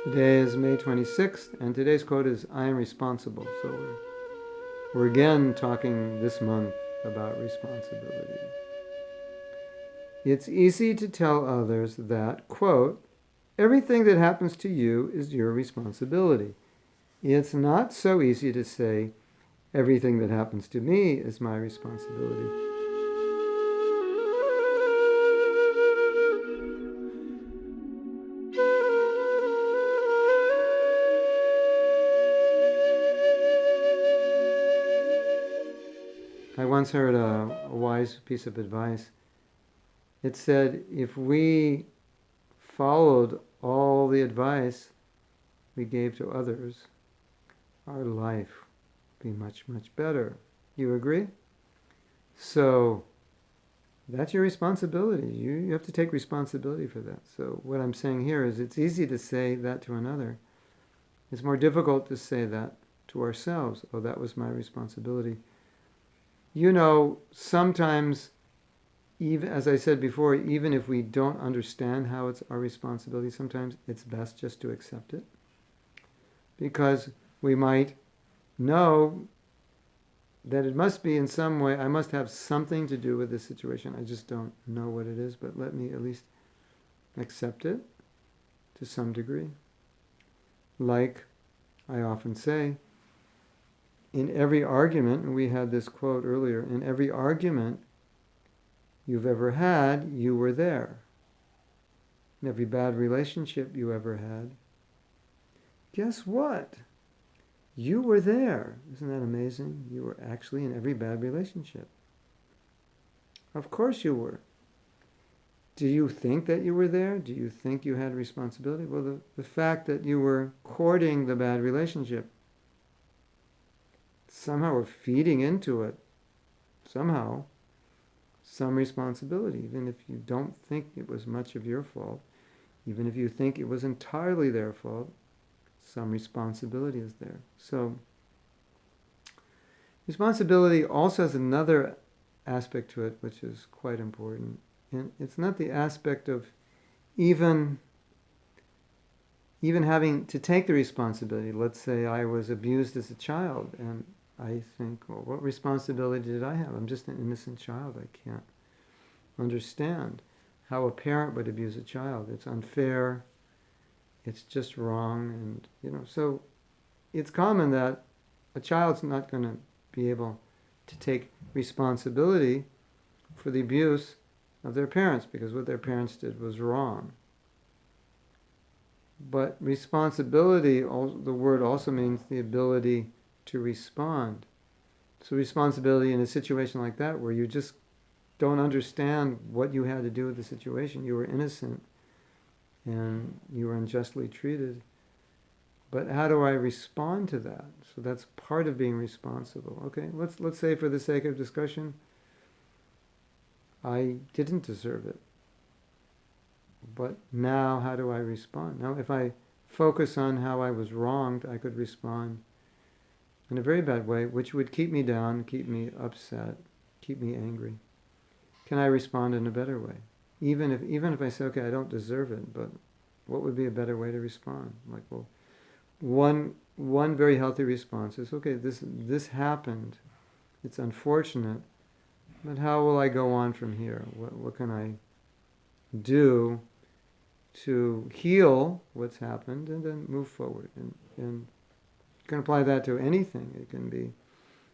Today is May 26th, and today's quote is, I am responsible. So we're again talking this month about responsibility. It's easy to tell others that, quote, everything that happens to you is your responsibility. It's not so easy to say, everything that happens to me is my responsibility. I once heard a wise piece of advice. It said, if we followed all the advice we gave to others, our life would be much, much better. You agree? So that's your responsibility. You have to take responsibility for that. So what I'm saying here is it's easy to say that to another. It's more difficult to say that to ourselves. Oh, that was my responsibility. You know, sometimes, even as I said before, even if we don't understand how it's our responsibility, sometimes it's best just to accept it. Because we might know that it must be in some way, I must have something to do with this situation. I just don't know what it is, but let me at least accept it to some degree. Like I often say, in every argument, and we had this quote earlier, in every argument you've ever had, you were there. In every bad relationship you ever had, guess what? You were there. Isn't that amazing? You were actually in every bad relationship. Of course you were. Do you think that you were there? Do you think you had responsibility? Well, the fact that you were courting the bad relationship, somehow we're feeding into it, somehow, some responsibility, even if you don't think it was much of your fault, even if you think it was entirely their fault, some responsibility is there. So, responsibility also has another aspect to it which is quite important. And it's not the aspect of even having to take the responsibility. Let's say I was abused as a child, and I think, well, what responsibility did I have? I'm just an innocent child. I can't understand how a parent would abuse a child. It's unfair. It's just wrong. And, so it's common that a child's not going to be able to take responsibility for the abuse of their parents because what their parents did was wrong. But responsibility, the word also means the ability to respond. So responsibility in a situation like that where you just don't understand what you had to do with the situation. You were innocent and you were unjustly treated. But how do I respond to that? So that's part of being responsible. Okay, let's say for the sake of discussion, I didn't deserve it. But now how do I respond? Now if I focus on how I was wronged, I could respond in a very bad way, which would keep me down, keep me upset, keep me angry. Can I respond in a better way? Even if I say, okay, I don't deserve it, but what would be a better way to respond? Like, well, one very healthy response is, okay, this happened. It's unfortunate, but how will I go on from here? What can I do to heal what's happened and then move forward? And you can apply that to anything. It can be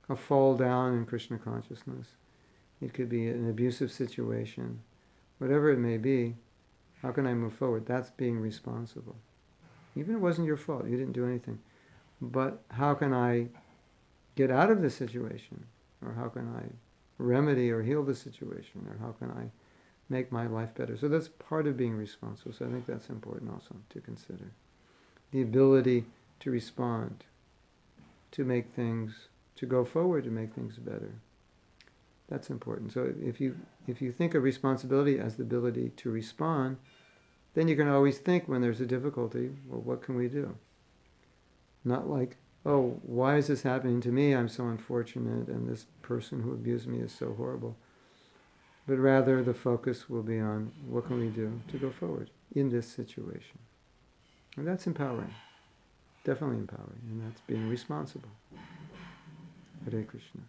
a fall down in Krishna consciousness. It could be an abusive situation. Whatever it may be, how can I move forward? That's being responsible. Even if it wasn't your fault, you didn't do anything. But how can I get out of this situation? Or how can I remedy or heal the situation? Or how can I make my life better? So that's part of being responsible. So I think that's important also to consider. The ability to respond, to make things, to go forward, to make things better. That's important. So if you think of responsibility as the ability to respond, then you can always think when there's a difficulty, well, what can we do? Not like, oh, why is this happening to me? I'm so unfortunate, and this person who abused me is so horrible. But rather the focus will be on what can we do to go forward in this situation. And that's empowering. Definitely empowering. And that's being responsible. Hare Krishna.